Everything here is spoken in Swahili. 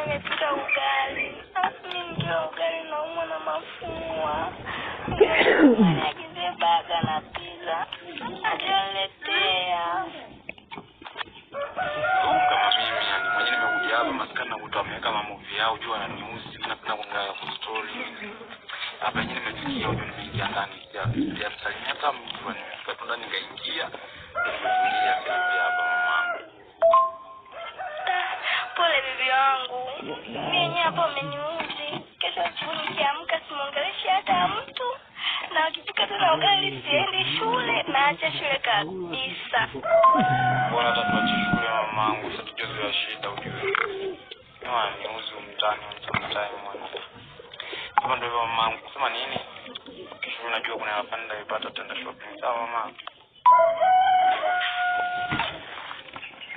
nimepika ugali. Mimi ndio ugali naumwa na mafua. Niagize baga na pizza. Ajaletea. Kama mimi yani mwenyewe nimekuja hapa maskana kutoa ameweka mamovie yao jua na news napenda kuangalia kwa story. Hapa yenyewe nimefikia huko nimeingia ndani ya msalimia hata mtu nimefika tu ndani nikaingia. Nilifikia sasa hapa mama. Pole bibi wangu. Mimi hapa umeniuzi. Kesho asubuhi nikiamka simuongeleshe hata mtu. Na ukipika tena ugali siendi shule na acha shule kabisa. Bora hata tuache shule mamangu sasa tujoze shida ujue. Ni uzu mtani mwana. Kama ndio mamangu sema nini? Kesho unajua kuna hapa ndio ipata tenda shopping sawa mama.